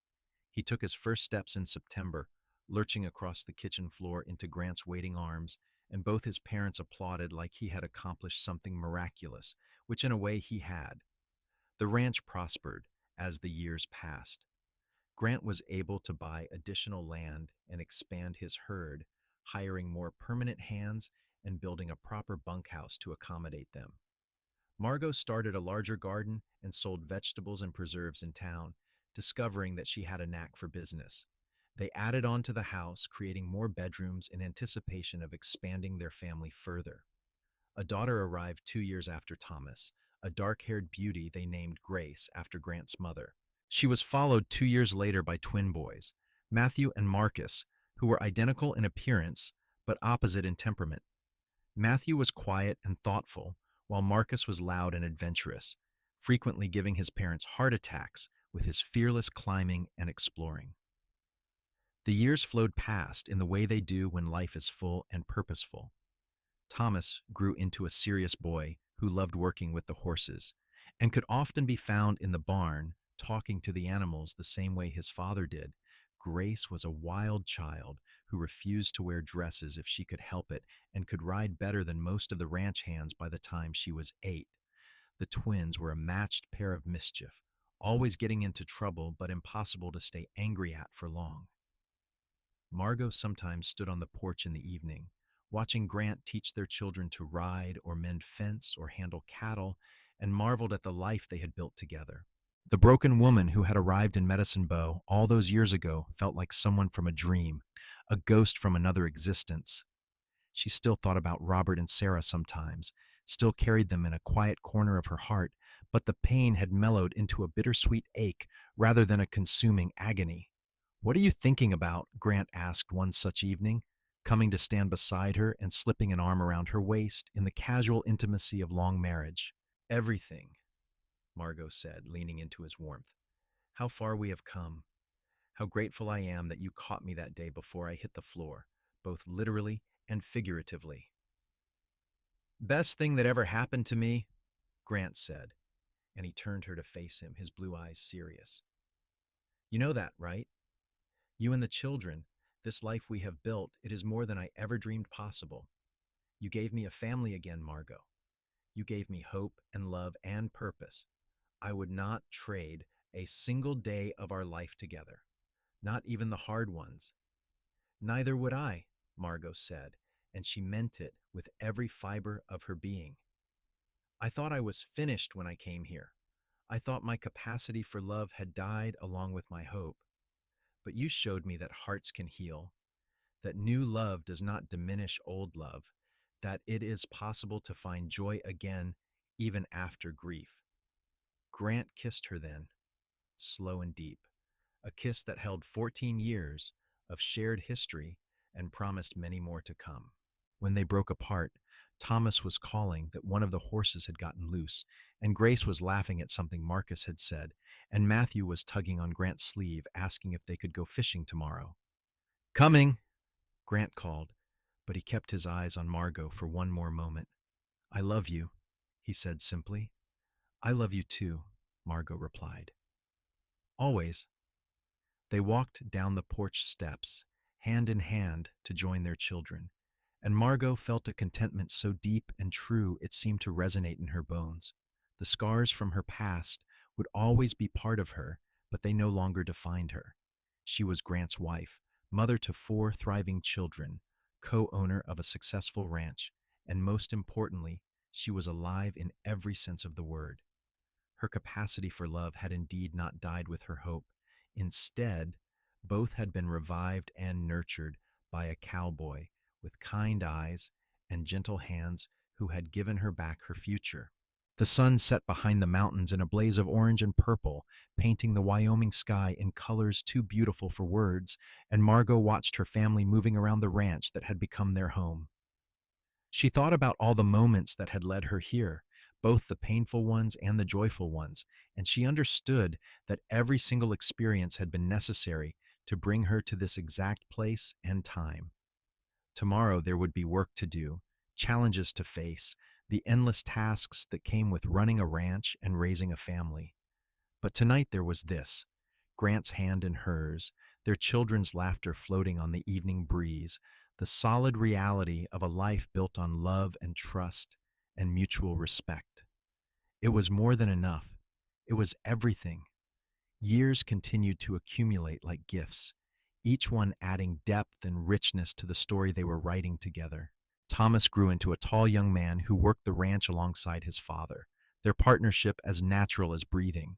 Speaker 1: He took his first steps in September, lurching across the kitchen floor into Grant's waiting arms, and both his parents applauded like he had accomplished something miraculous, which in a way he had. The ranch prospered as the years passed. Grant was able to buy additional land and expand his herd, hiring more permanent hands and building a proper bunkhouse to accommodate them. Margot started a larger garden and sold vegetables and preserves in town, discovering that she had a knack for business. They added on to the house, creating more bedrooms in anticipation of expanding their family further. A daughter arrived 2 years after Thomas, a dark-haired beauty they named Grace after Grant's mother. She was followed 2 years later by twin boys, Matthew and Marcus, who were identical in appearance but opposite in temperament. Matthew was quiet and thoughtful, while Marcus was loud and adventurous, frequently giving his parents heart attacks with his fearless climbing and exploring. The years flowed past in the way they do when life is full and purposeful. Thomas grew into a serious boy who loved working with the horses and could often be found in the barn talking to the animals the same way his father did. Grace was a wild child who refused to wear dresses if she could help it and could ride better than most of the ranch hands by the time she was 8. The twins were a matched pair of mischief, always getting into trouble but impossible to stay angry at for long. Margot sometimes stood on the porch in the evening, watching Grant teach their children to ride or mend fence or handle cattle, and marveled at the life they had built together. The broken woman who had arrived in Medicine Bow all those years ago felt like someone from a dream, a ghost from another existence. She still thought about Robert and Sarah sometimes, still carried them in a quiet corner of her heart, but the pain had mellowed into a bittersweet ache rather than a consuming agony. "What are you thinking about?" Grant asked one such evening, coming to stand beside her and slipping an arm around her waist in the casual intimacy of long marriage. "Everything," Margot said, leaning into his warmth. "How far we have come. How grateful I am that you caught me that day before I hit the floor, both literally and figuratively." "Best thing that ever happened to me," Grant said, and he turned her to face him, his blue eyes serious. "You know that, right? You and the children, this life we have built, it is more than I ever dreamed possible. You gave me a family again, Margot. You gave me hope and love and purpose. I would not trade a single day of our life together, not even the hard ones. Neither would I, Margot said, and she meant it with every fiber of her being. I thought I was finished when I came here. I thought my capacity for love had died along with my hope. But you showed me that hearts can heal, that new love does not diminish old love, that it is possible to find joy again even after grief. Grant kissed her then, slow and deep, a kiss that held 14 years of shared history and promised many more to come. When they broke apart, Thomas was calling that one of the horses had gotten loose, and Grace was laughing at something Marcus had said, and Matthew was tugging on Grant's sleeve, asking if they could go fishing tomorrow. Coming, Grant called, but he kept his eyes on Margot for one more moment. I love you, he said simply. I love you too, Margot replied. Always. They walked down the porch steps, hand in hand, to join their children, and Margot felt a contentment so deep and true it seemed to resonate in her bones. The scars from her past would always be part of her, but they no longer defined her. She was Grant's wife, mother to 4 thriving children, co-owner of a successful ranch, and most importantly, she was alive in every sense of the word. Her capacity for love had indeed not died with her hope. Instead, both had been revived and nurtured by a cowboy with kind eyes and gentle hands who had given her back her future. The sun set behind the mountains in a blaze of orange and purple, painting the Wyoming sky in colors too beautiful for words, and Margot watched her family moving around the ranch that had become their home. She thought about all the moments that had led her here, both the painful ones and the joyful ones, and she understood that every single experience had been necessary to bring her to this exact place and time. Tomorrow there would be work to do, challenges to face, the endless tasks that came with running a ranch and raising a family. But tonight there was this, Grant's hand in hers, their children's laughter floating on the evening breeze, the solid reality of a life built on love and trust and mutual respect. It was more than enough. It was everything. Years continued to accumulate like gifts, each one adding depth and richness to the story they were writing together. Thomas grew into a tall young man who worked the ranch alongside his father, their partnership as natural as breathing.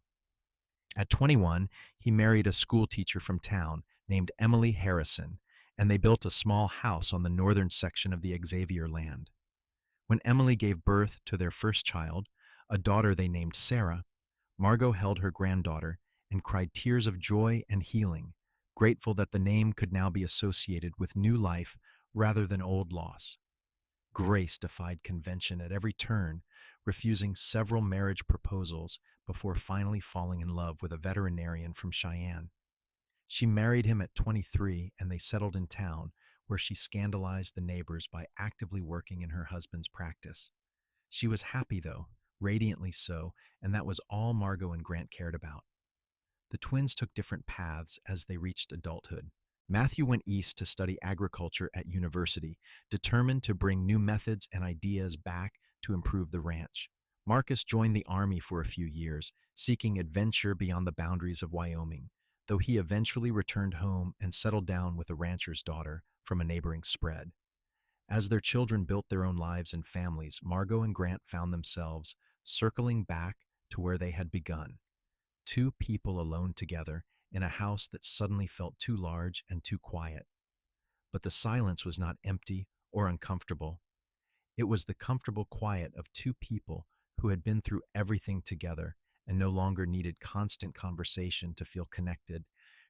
Speaker 1: At 21, he married a school teacher from town named Emily Harrison, and they built a small house on the northern section of the Xavier land. When Emily gave birth to their first child, a daughter they named Sarah, Margot held her granddaughter and cried tears of joy and healing, grateful that the name could now be associated with new life rather than old loss. Grace defied convention at every turn, refusing several marriage proposals before finally falling in love with a veterinarian from Cheyenne. She married him at 23 and they settled in town, where she scandalized the neighbors by actively working in her husband's practice. She was happy, though, radiantly so, and that was all Margot and Grant cared about. The twins took different paths as they reached adulthood. Matthew went east to study agriculture at university, determined to bring new methods and ideas back to improve the ranch. Marcus joined the army for a few years, seeking adventure beyond the boundaries of Wyoming, though he eventually returned home and settled down with a rancher's daughter from a neighboring spread. As their children built their own lives and families, Margot and Grant found themselves circling back to where they had begun. 2 people alone together in a house that suddenly felt too large and too quiet. But the silence was not empty or uncomfortable. It was the comfortable quiet of 2 people who had been through everything together and no longer needed constant conversation to feel connected.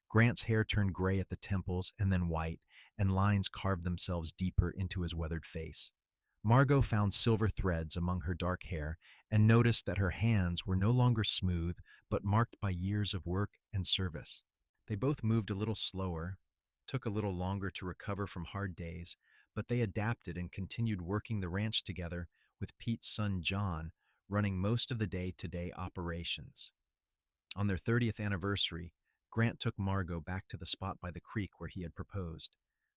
Speaker 1: Grant's hair turned gray at the temples and then white, and lines carved themselves deeper into his weathered face. Margot found silver threads among her dark hair and noticed that her hands were no longer smooth, but marked by years of work and service. They both moved a little slower, took a little longer to recover from hard days, but they adapted and continued working the ranch together, with Pete's son John running most of the day-to-day operations. On their 30th anniversary, Grant took Margot back to the spot by the creek where he had proposed.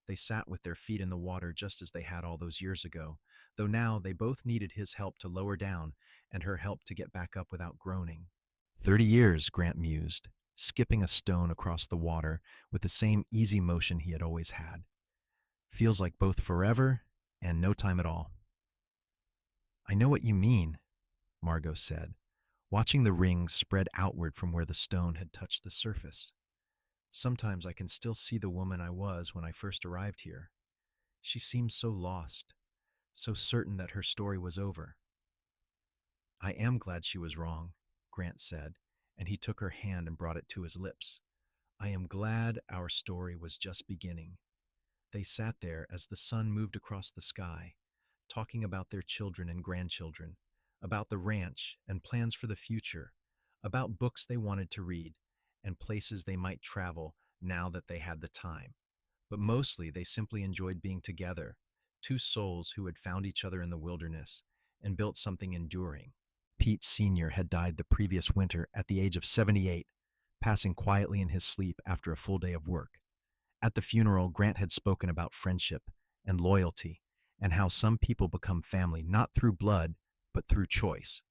Speaker 1: They sat with their feet in the water just as they had all those years ago, though now they both needed his help to lower down and her help to get back up without groaning. 30 years, Grant mused, skipping a stone across the water with the same easy motion he had always had. Feels like both forever and no time at all. I know what you mean, Margot said, watching the rings spread outward from where the stone had touched the surface. Sometimes I can still see the woman I was when I first arrived here. She seemed so lost, so certain that her story was over. I am glad she was wrong, Grant said, and he took her hand and brought it to his lips. I am glad our story was just beginning. They sat there as the sun moved across the sky, talking about their children and grandchildren, about the ranch and plans for the future, about books they wanted to read, and places they might travel now that they had the time. But mostly they simply enjoyed being together, two souls who had found each other in the wilderness and built something enduring. Pete Sr. had died the previous winter at the age of 78, passing quietly in his sleep after a full day of work. At the funeral, Grant had spoken about friendship and loyalty and how some people become family not through blood, but through choice.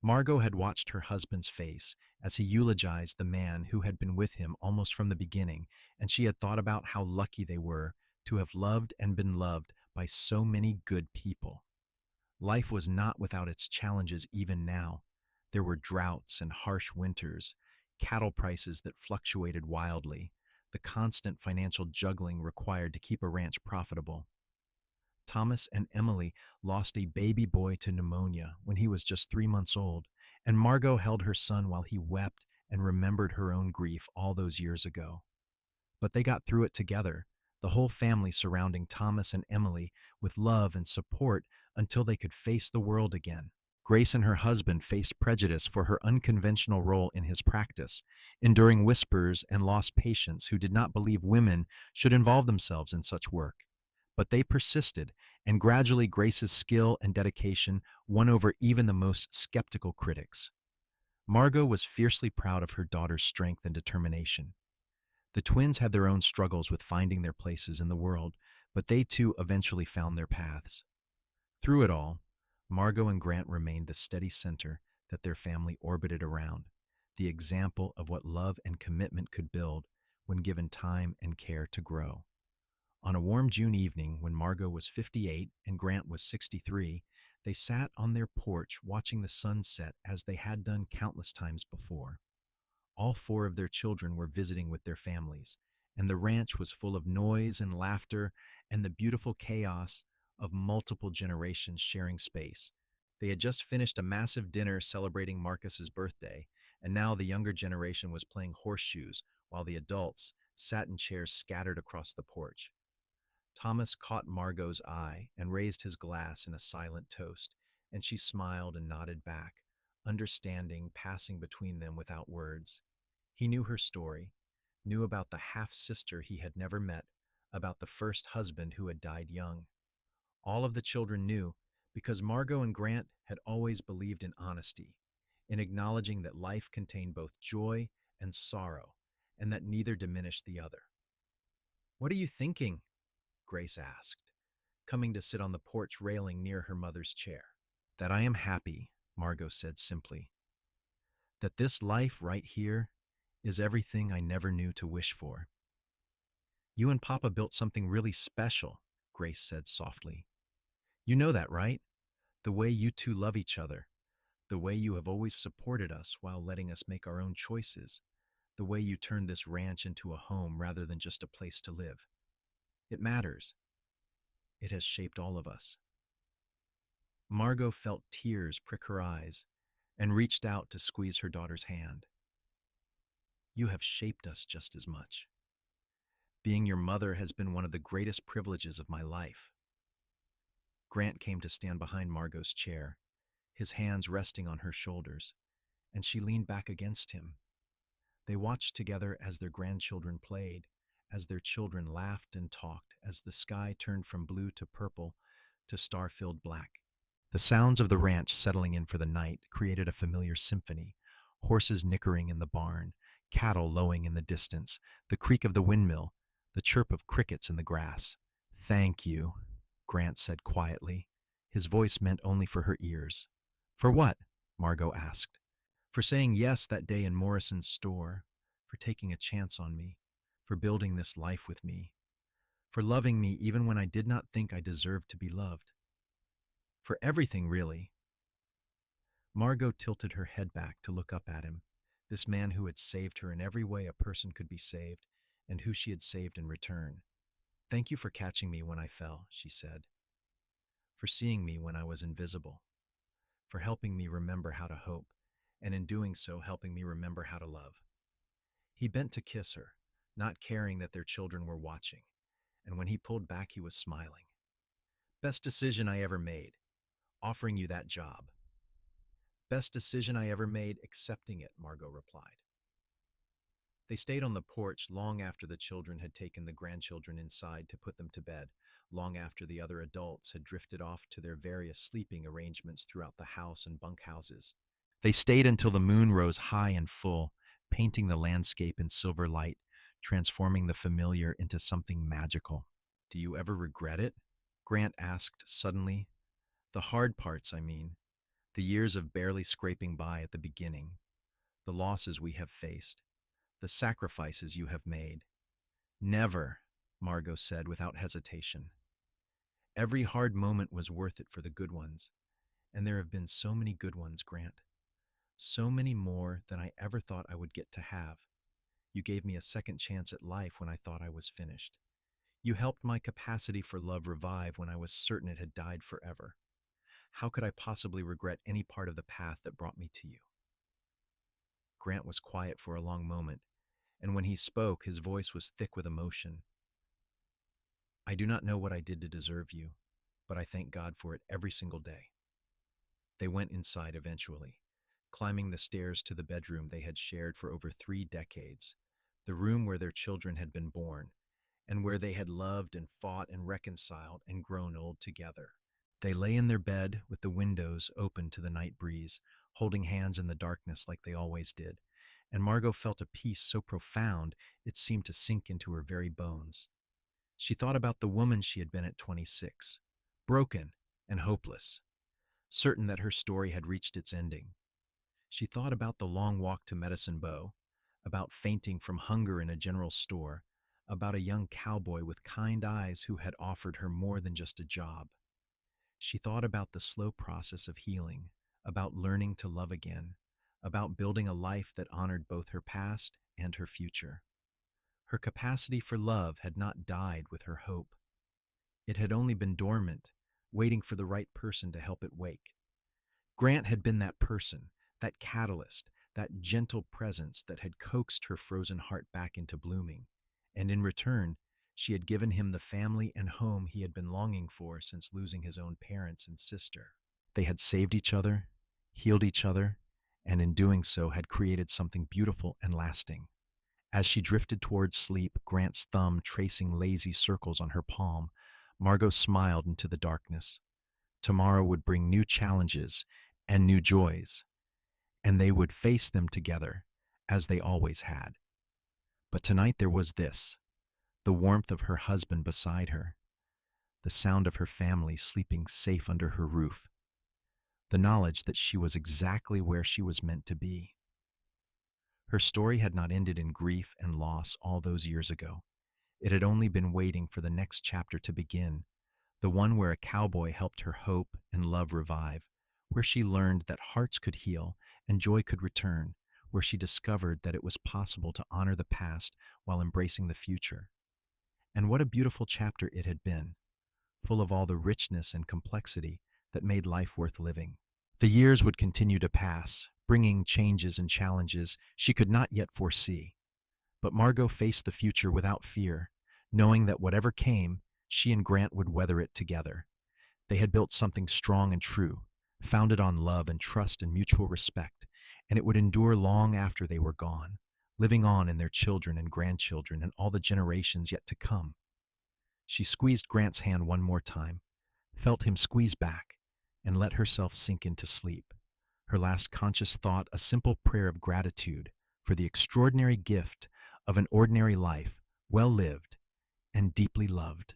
Speaker 1: Margot had watched her husband's face as he eulogized the man who had been with him almost from the beginning, and she had thought about how lucky they were to have loved and been loved by so many good people. Life was not without its challenges even now. There were droughts and harsh winters, cattle prices that fluctuated wildly, the constant financial juggling required to keep a ranch profitable. Thomas and Emily lost a baby boy to pneumonia when he was just 3 months old, and Margot held her son while he wept and remembered her own grief all those years ago. But they got through it together, the whole family surrounding Thomas and Emily with love and support until they could face the world again. Grace and her husband faced prejudice for her unconventional role in his practice, enduring whispers and lost patients who did not believe women should involve themselves in such work. But they persisted, and gradually Grace's skill and dedication won over even the most skeptical critics. Margot was fiercely proud of her daughter's strength and determination. The twins had their own struggles with finding their places in the world, but they too eventually found their paths. Through it all, Margot and Grant remained the steady center that their family orbited around, the example of what love and commitment could build when given time and care to grow. On a warm June evening, when Margot was 58 and Grant was 63, they sat on their porch watching the sun set as they had done countless times before. All four of their children were visiting with their families, and the ranch was full of noise and laughter and the beautiful chaos of multiple generations sharing space. They had just finished a massive dinner celebrating Marcus's birthday, and now the younger generation was playing horseshoes while the adults sat in chairs scattered across the porch. Thomas caught Margot's eye and raised his glass in a silent toast, and she smiled and nodded back, understanding passing between them without words. He knew her story, knew about the half-sister he had never met, about the first husband who had died young. All of the children knew because Margot and Grant had always believed in honesty, in acknowledging that life contained both joy and sorrow, and that neither diminished the other. "What are you thinking?" Grace asked, coming to sit on the porch railing near her mother's chair. "That I am happy," Margot said simply. "That this life right here is everything I never knew to wish for." "You and Papa built something really special," Grace said softly. "You know that, right? The way you two love each other, the way you have always supported us while letting us make our own choices, the way you turned this ranch into a home rather than just a place to live. It matters. It has shaped all of us." Margot felt tears prick her eyes and reached out to squeeze her daughter's hand. "You have shaped us just as much. Being your mother has been one of the greatest privileges of my life." Grant came to stand behind Margot's chair, his hands resting on her shoulders, and she leaned back against him. They watched together as their grandchildren played, as their children laughed and talked, as the sky turned from blue to purple to star-filled black. The sounds of the ranch settling in for the night created a familiar symphony, horses nickering in the barn, cattle lowing in the distance, the creak of the windmill, the chirp of crickets in the grass. "Thank you," Grant said quietly, his voice meant only for her ears. "For what?" Margot asked. For saying yes that day in Morrison's store, for taking a chance on me, for building this life with me, for loving me even when I did not think I deserved to be loved. For everything, really. Margot tilted her head back to look up at him, this man who had saved her in every way a person could be saved, and who she had saved in return. Thank you for catching me when I fell, she said, for seeing me when I was invisible, for helping me remember how to hope, and in doing so helping me remember how to love. He bent to kiss her, not caring that their children were watching, and when he pulled back he was smiling. Best decision I ever made, offering you that job. Best decision I ever made, accepting it, Margot replied. They stayed on the porch long after the children had taken the grandchildren inside to put them to bed, long after the other adults had drifted off to their various sleeping arrangements throughout the house and bunkhouses. They stayed until the moon rose high and full, painting the landscape in silver light, transforming the familiar into something magical. Do you ever regret it? Grant asked suddenly. The hard parts, I mean. The years of barely scraping by at the beginning. The losses we have faced. The sacrifices you have made. Never, Margot said without hesitation. Every hard moment was worth it for the good ones. And there have been so many good ones, Grant. So many more than I ever thought I would get to have. You gave me a second chance at life when I thought I was finished. You helped my capacity for love revive when I was certain it had died forever. How could I possibly regret any part of the path that brought me to you? Grant was quiet for a long moment, and when he spoke, his voice was thick with emotion. I do not know what I did to deserve you, but I thank God for it every single day. They went inside eventually, climbing the stairs to the bedroom they had shared for over 3 decades, the room where their children had been born, and where they had loved and fought and reconciled and grown old together. They lay in their bed with the windows open to the night breeze, holding hands in the darkness like they always did, and Margot felt a peace so profound it seemed to sink into her very bones. She thought about the woman she had been at 26, broken and hopeless, certain that her story had reached its ending. She thought about the long walk to Medicine Bow, about fainting from hunger in a general store, about a young cowboy with kind eyes who had offered her more than just a job. She thought about the slow process of healing, about learning to love again, about building a life that honored both her past and her future. Her capacity for love had not died with her hope. It had only been dormant, waiting for the right person to help it wake. Grant had been that person, that catalyst, that gentle presence that had coaxed her frozen heart back into blooming, and in return, she had given him the family and home he had been longing for since losing his own parents and sister. They had saved each other, healed each other, and in doing so had created something beautiful and lasting. As she drifted towards sleep, Grant's thumb tracing lazy circles on her palm, Margot smiled into the darkness. Tomorrow would bring new challenges and new joys, and they would face them together, as they always had. But tonight there was this, the warmth of her husband beside her, the sound of her family sleeping safe under her roof, the knowledge that she was exactly where she was meant to be. Her story had not ended in grief and loss all those years ago. It had only been waiting for the next chapter to begin, the one where a cowboy helped her hope and love revive, where she learned that hearts could heal and joy could return, where she discovered that it was possible to honor the past while embracing the future. And what a beautiful chapter it had been, full of all the richness and complexity that made life worth living. The years would continue to pass, bringing changes and challenges she could not yet foresee. But Margot faced the future without fear, knowing that whatever came, she and Grant would weather it together. They had built something strong and true, founded on love and trust and mutual respect, and it would endure long after they were gone, living on in their children and grandchildren and all the generations yet to come. She squeezed Grant's hand one more time, felt him squeeze back, and let herself sink into sleep. Her last conscious thought, a simple prayer of gratitude for the extraordinary gift of an ordinary life, well lived and deeply loved.